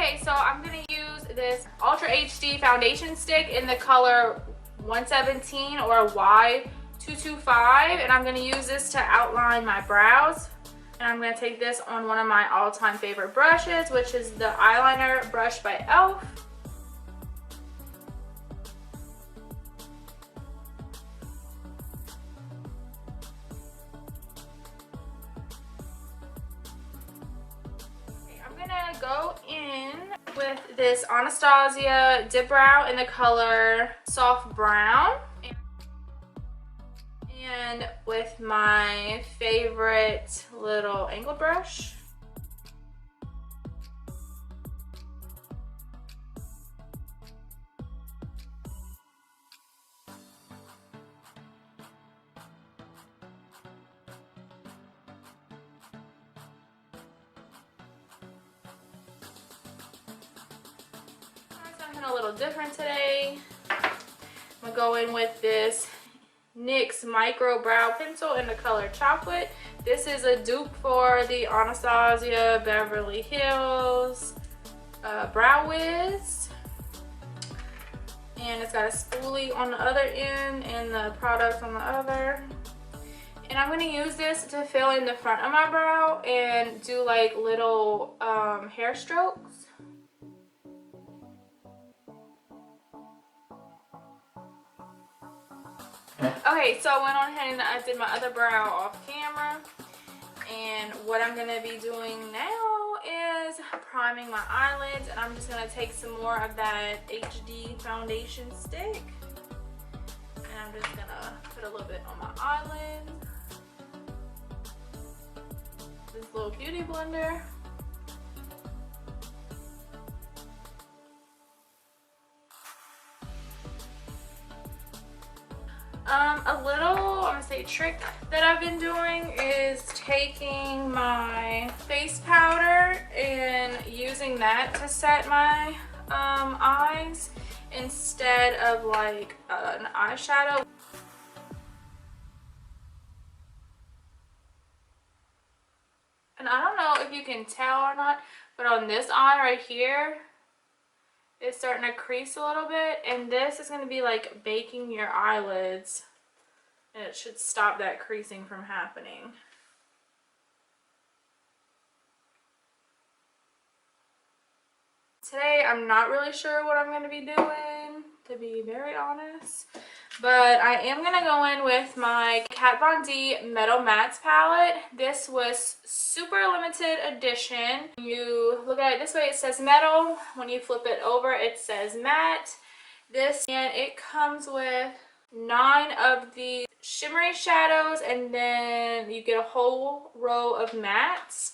Okay, so I'm gonna use this Ultra HD foundation stick in the color 117 or Y225, and I'm gonna use this to outline my brows. And I'm gonna take this on one of my all-time favorite brushes, which is the eyeliner brush by e.l.f. Go in with this Anastasia dip brow in the color soft brown, and with my favorite little angled brush. A little different today. I'm gonna go in with this NYX micro brow pencil in the color chocolate. This is a dupe for the Anastasia Beverly Hills Brow Wiz, and it's got a spoolie on the other end and the product on the other. And I'm gonna use this to fill in the front of my brow and do like little hair strokes. Okay, so I went on ahead and I did my other brow off camera, and what I'm going to be doing now is priming my eyelids, and I'm just going to take some more of that HD foundation stick, and I'm just going to put a little bit on my eyelid. This little beauty blender. I'm gonna say trick that I've been doing is taking my face powder and using that to set my eyes instead of like an eyeshadow. And I don't know if you can tell or not, but on this eye right here, it's starting to crease a little bit, and this is going to be like baking your eyelids, and it should stop that creasing from happening. Today I'm not really sure what I'm going to be doing, to be very honest, but I am going to go in with my Kat Von D Metal Mattes palette. This was super limited edition. When you look at it this way, it says metal. When you flip it over, it says matte. And it comes with 9 of the shimmery shadows, and then you get a whole row of mattes.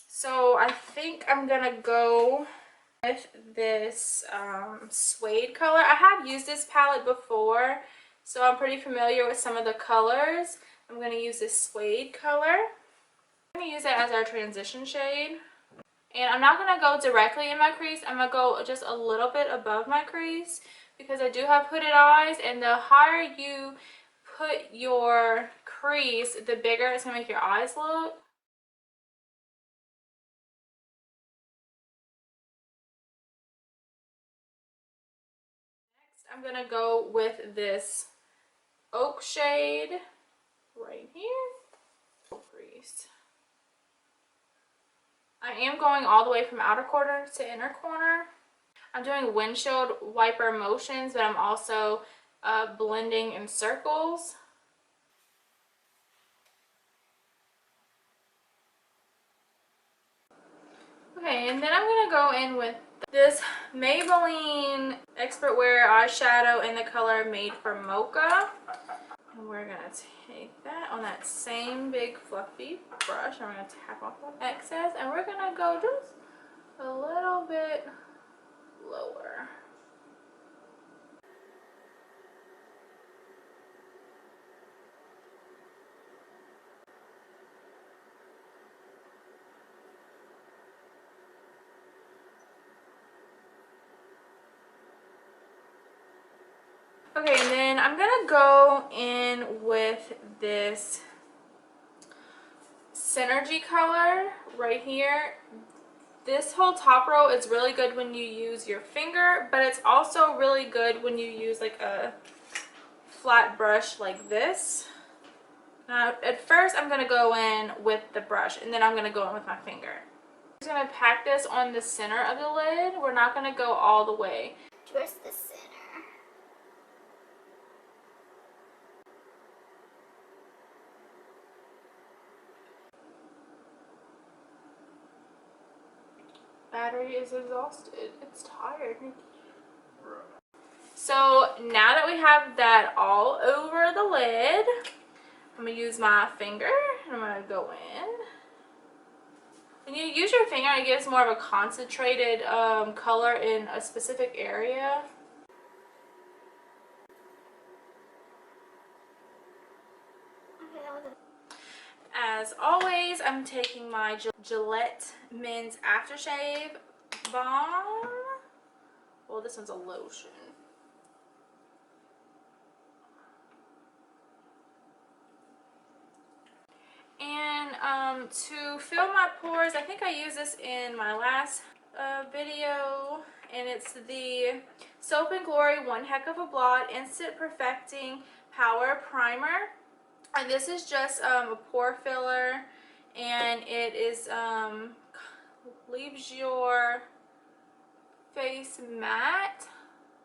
So I think I'm gonna go with this suede color. I have used this palette before, so I'm pretty familiar with some of the colors. I'm going to use this suede color. I'm going to use it as our transition shade. And I'm not going to go directly in my crease. I'm going to go just a little bit above my crease because I do have hooded eyes, and the higher you put your crease, the bigger it's going to make your eyes look. I'm gonna go with this oak shade right here. Crease. I am going all the way from outer corner to inner corner. I'm doing windshield wiper motions, but I'm also blending in circles. Okay, and then I'm gonna go in with this Maybelline Expert Wear eyeshadow in the color Made for Mocha. And we're going to take that on that same big fluffy brush, and we're going to tap off the excess, and we're going to go just a little bit lower. Okay, and then I'm gonna go in with this Synergy color right here. This whole top row is really good when you use your finger, but it's also really good when you use like a flat brush like this. Now, at first I'm going to go in with the brush and then I'm going to go in with my finger. I'm just going to pack this on the center of the lid. We're not going to go all the way. Towards the center. Battery is exhausted. It's tired. So now that we have that all over the lid, I'm going to use my finger and I'm going to go in. When you use your finger, it gives more of a concentrated color in a specific area. As always, I'm taking my Gillette Men's Aftershave Balm. Well, this one's a lotion. And to fill my pores, I think I used this in my last video, and it's the Soap and Glory One Heck of a Blot Instant Perfecting Power Primer. And this is just a pore filler, and it is leaves your face matte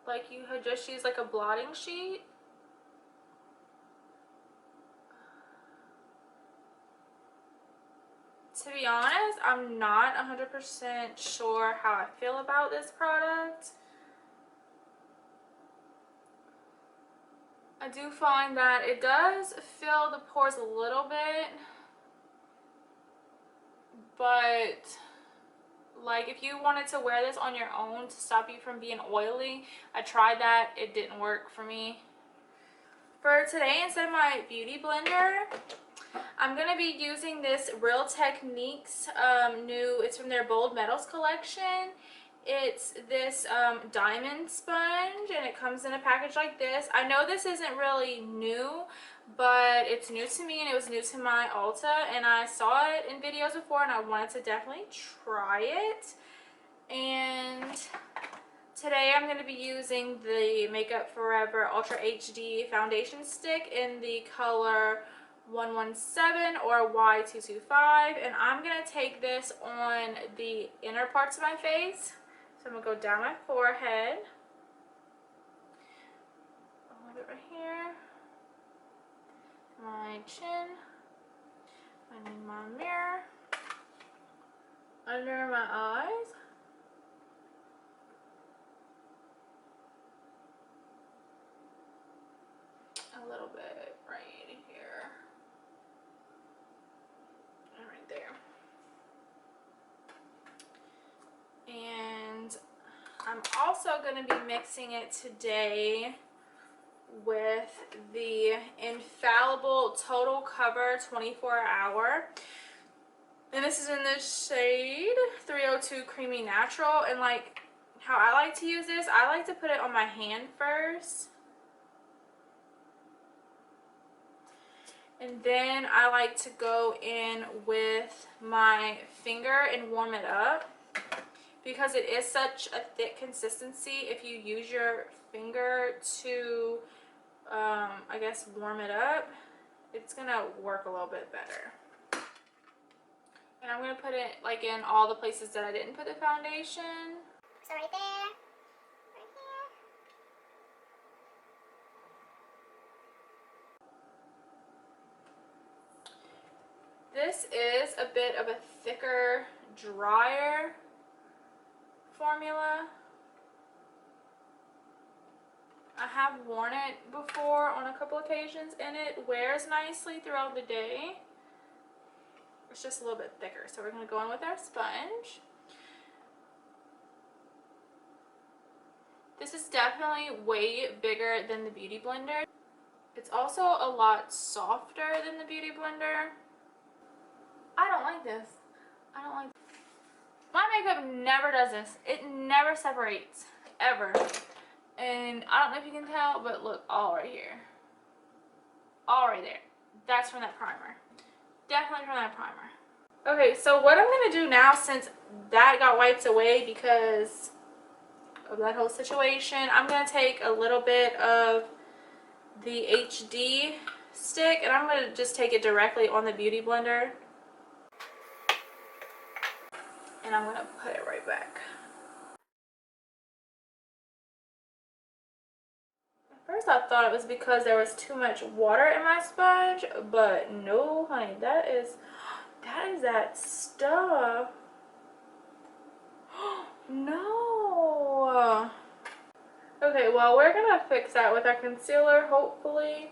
like you had just used like a blotting sheet. To be honest, I'm not 100% sure how I feel about this product. I do find that it does fill the pores a little bit, but like if you wanted to wear this on your own to stop you from being oily, I tried that. It didn't work for me. For today, instead of my beauty blender, I'm going to be using this Real Techniques it's from their Bold Metals collection. It's this diamond sponge, and it comes in a package like this. I know this isn't really new, but it's new to me and it was new to my Ulta, and I saw it in videos before and I wanted to definitely try it. And today I'm going to be using the Makeup Forever Ultra HD foundation stick in the color 117 or Y225, and I'm going to take this on the inner parts of my face. So I'm going to go down my forehead, a little bit right here, my chin, I need my mirror, under my eyes, a little bit right here, and right there. And I'm also going to be mixing it today with the Infallible Total Cover 24 Hour. And this is in the shade 302 Creamy Natural. And like how I like to use this, I like to put it on my hand first. And then I like to go in with my finger and warm it up. Because it is such a thick consistency, if you use your finger to, I guess, warm it up, it's going to work a little bit better. And I'm going to put it like in all the places that I didn't put the foundation. So right there, right here. This is a bit of a thicker, drier formula. I have worn it before on a couple occasions, and it wears nicely throughout the day. It's just a little bit thicker, so we're going to go in with our sponge. This is definitely way bigger than the Beauty Blender. It's also a lot softer than the Beauty Blender. I don't like this. I don't like this. My makeup never does this. It never separates, ever. And I don't know if you can tell, but look, all right here. All right there. That's from that primer. Definitely from that primer. Okay, so what I'm going to do now, since that got wiped away because of that whole situation, I'm going to take a little bit of the HD stick and I'm going to just take it directly on the Beauty Blender. And I'm going to put it right back. At first I thought it was because there was too much water in my sponge, but no, honey, that is that stuff. No. Okay, well, we're gonna fix that with our concealer, hopefully.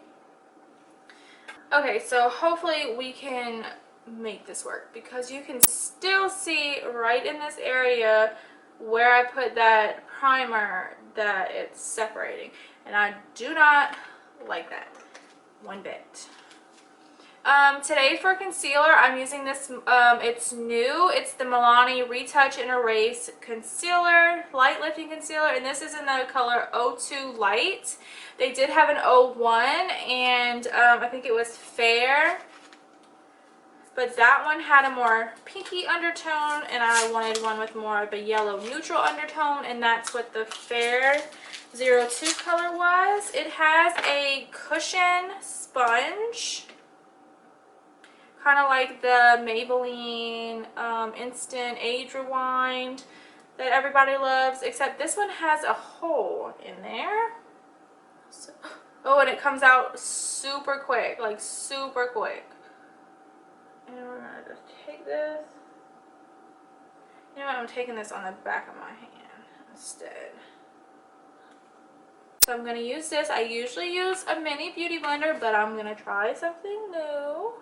Okay, so hopefully we can make this work because you can still see right in this area where I put that primer that it's separating, and I do not like that one bit. Today for concealer, I'm using this, it's new. It's the Milani Retouch and Erase Concealer, Light Lifting Concealer, and this is in the color 02 Light. They did have an 01, and I think it was Fair, but that one had a more pinky undertone, and I wanted one with more of a yellow neutral undertone, and that's what the Fair 02 color was. It has a cushion sponge, kind of like the Maybelline Instant Age Rewind that everybody loves, except this one has a hole in there. So, oh, and it comes out super quick, like super quick. And we're gonna just take this. You know what, I'm taking this on the back of my hand instead. So I'm gonna use this. I usually use a mini beauty blender, but I'm gonna try something new.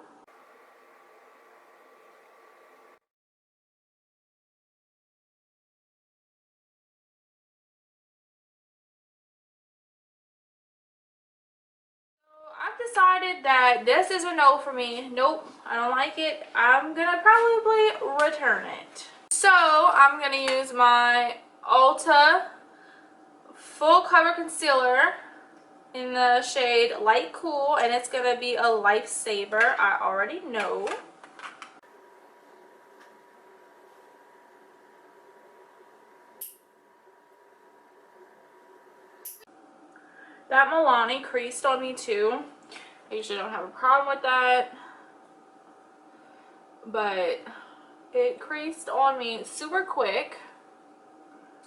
I've decided that this is a no for me. Nope, I don't like it. I'm gonna probably return it. So I'm gonna use my Ulta Full Cover Concealer in the shade Light Cool, and it's gonna be a lifesaver. I already know. That Milani creased on me too. I usually don't have a problem with that, but it creased on me super quick.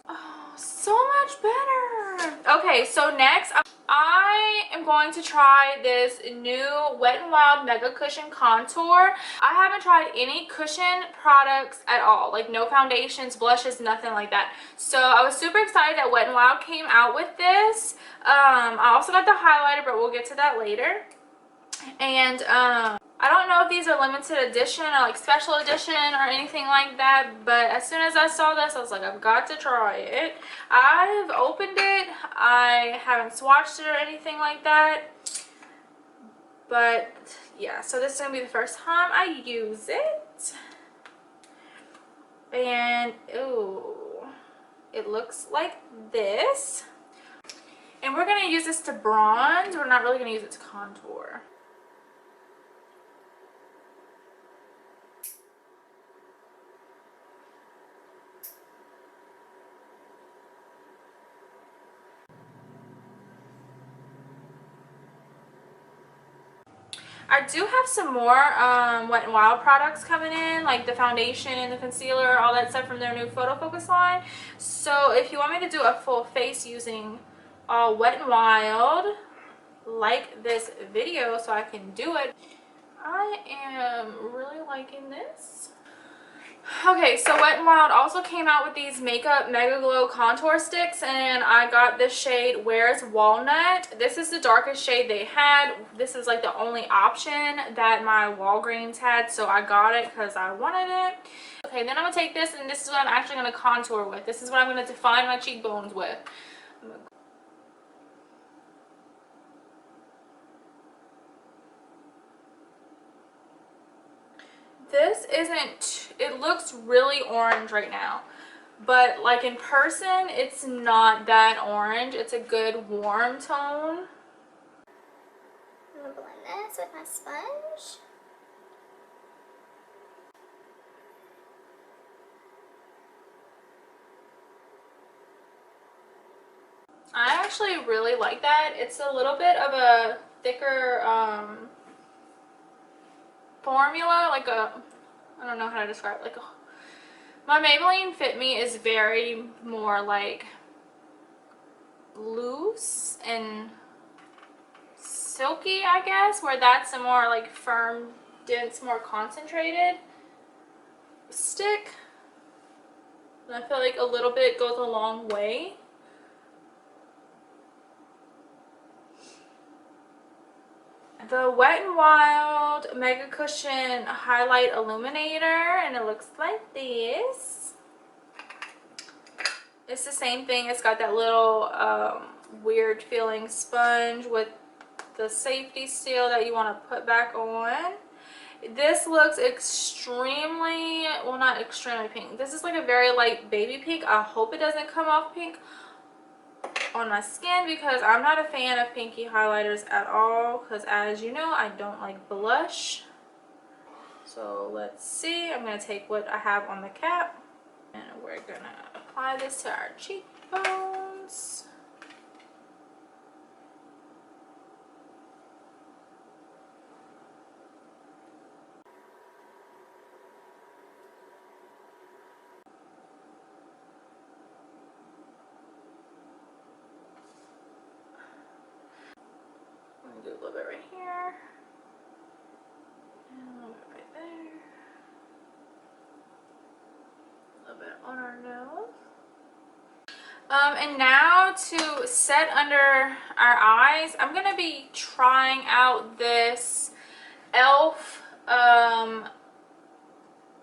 Oh, so much better. Okay, so next I am going to try this new Wet n Wild Mega Cushion Contour. I haven't tried any cushion products at all, like no foundations, blushes, nothing like that. So I was super excited that Wet n Wild came out with this. I also got the highlighter, but we'll get to that later. And I don't know if these are limited edition or like special edition or anything like that, but as soon as I saw this, I was like, I've got to try it. I've opened it. I haven't swatched it or anything like that, but yeah, so this is gonna be the first time I use it. And ooh, it looks like this. And we're gonna use this to bronze. We're not really gonna use it to contour. I do have some more Wet n Wild products coming in, like the foundation and the concealer, all that stuff from their new Photo Focus line. So if you want me to do a full face using all Wet n Wild, like this video so I can do it. I am really liking this. Okay, so Wet n Wild also came out with these Makeup Mega Glow Contour Sticks, and I got this shade Where's Walnut. This is the darkest shade they had. This is like the only option that my Walgreens had, so I got it because I wanted it. Okay, then I'm going to take this, and this is what I'm actually going to contour with. This is what I'm going to define my cheekbones with. This isn't, it looks really orange right now, but like in person it's not that orange. It's a good warm tone. I'm gonna blend this with my sponge. actually really like that. It's a little bit of a thicker formula, like a, I don't know how to describe it, like a, my Maybelline Fit Me is very more like loose and silky, I guess, where that's a more like firm, dense, more concentrated stick. And I feel like a little bit goes a long way. The Wet n Wild Mega Cushion Highlight Illuminator, and it looks like this. It's the same thing. It's got that little weird feeling sponge with the safety seal that you want to put back on. This looks extremely, well, not extremely pink. This is like a very light baby pink. I hope it doesn't come off pink on my skin because I'm not a fan of pinky highlighters at all, because as you know, I don't like blush. So let's see. I'm going to take what I have on the cap and we're going to apply this to our cheekbones. I'm going to do a little bit right here. And a little bit right there. A little bit on our nose. And now to set under our eyes, I'm going to be trying out this e.l.f.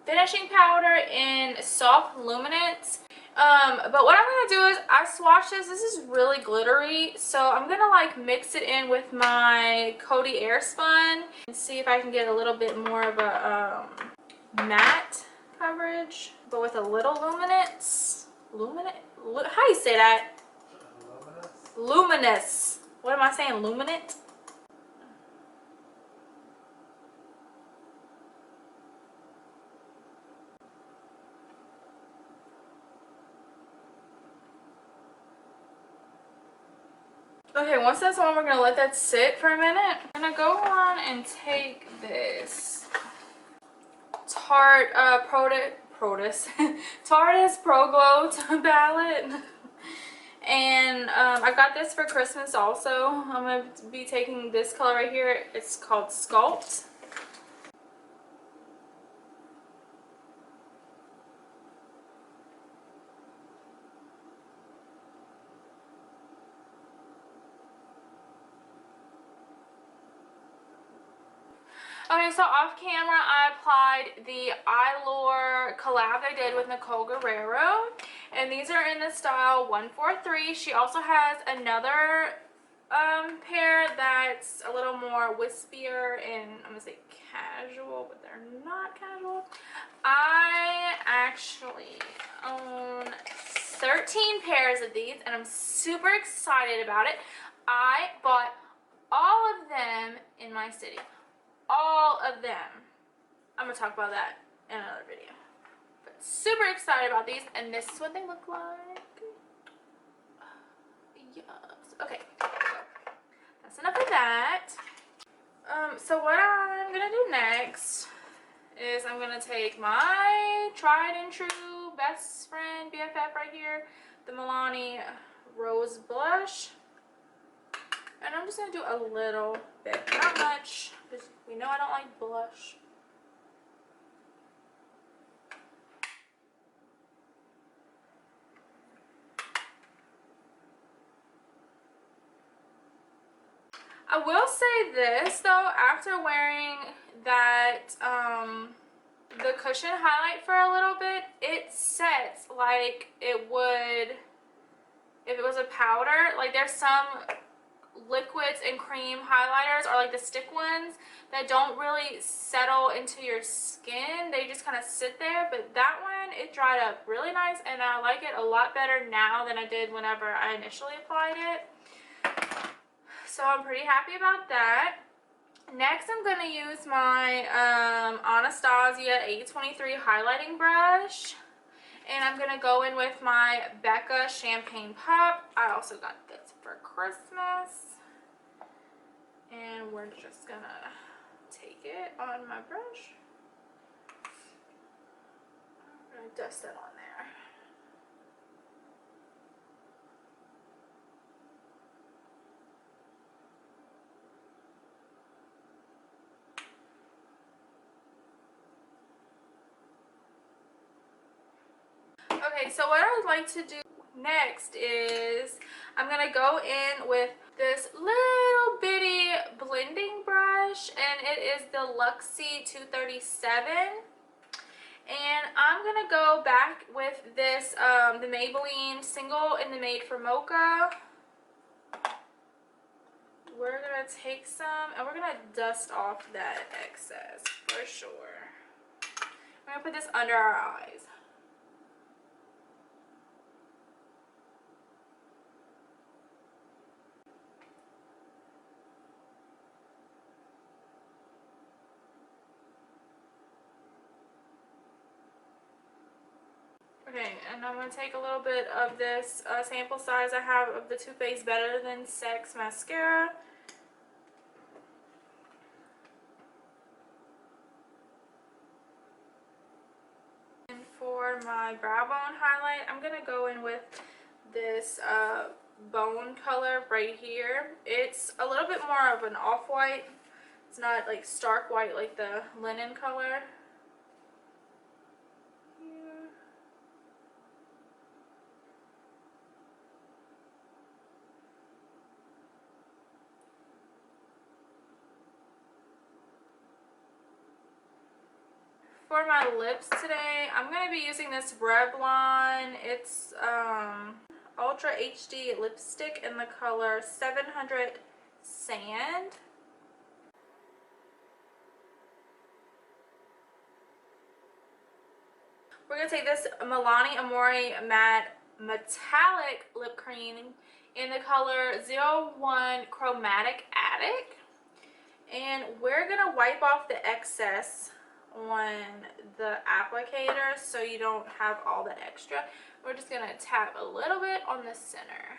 Finishing powder in Soft Luminance. But what I'm going to do is I swatch this. This is really glittery, so I'm going to like mix it in with my Coty Airspun and see if I can get a little bit more of a matte coverage, but with a little luminance. How do you say that? Luminous. What am I saying? Luminant? Okay, once that's on, we're gonna let that sit for a minute. I'm gonna go on and take this Tarte's Pro Glow palette. And I got this for Christmas also. I'm going to be taking this color right here. It's called Sculpt. Okay, so off camera, I applied the Eylure collab I did with Nicole Guerriero. And these are in the style 143. She also has another pair that's a little more wispier and I'm going to say casual, but they're not casual. I actually own 13 pairs of these and I'm super excited about it. I bought all of them in my city. All of them. I'm gonna talk about that in another video. But super excited about these, and this is what they look like. Yes. Okay. That's enough of that. So what I'm gonna do next is I'm gonna take my tried and true best friend BFF right here, the Milani Rose Blush. And I'm just going to do a little bit, not much, because we know I don't like blush. I will say this though, after wearing that, the cushion highlight for a little bit, it sets like it would if it was a powder. Like there's some liquids and cream highlighters, or like the stick ones, that don't really settle into your skin. They just kind of sit there, but that one, it dried up really nice and I like it a lot better now than I did whenever I initially applied it. So I'm pretty happy about that. Next, I'm going to use my Anastasia 823 highlighting brush. And I'm going to go in with my Becca Champagne Pop. I also got this for for Christmas. And we're just gonna take it on my brush. I'm gonna dust it on there. Okay, so what I would like to do next is I'm gonna go in with this little bitty blending brush, and it is the Luxie 237. And I'm gonna go back with this the Maybelline Single in the Made for Mocha. We're gonna take some and we're gonna dust off that excess for sure. I'm gonna put this under our eyes. Okay, and I'm going to take a little bit of this sample size I have of the Too Faced Better Than Sex mascara. And for my brow bone highlight, I'm going to go in with this bone color right here. It's a little bit more of an off-white. It's not like stark white like the linen color. For my lips today, I'm going to be using this Revlon. It's Ultra HD lipstick in the color 700 Sand. We're going to take this Milani Amore Matte Metallic Lip Cream in the color 01 Chromatic Attic. And we're going to wipe off the excess on the applicator so you don't have all that extra. We're just going to tap a little bit on the center.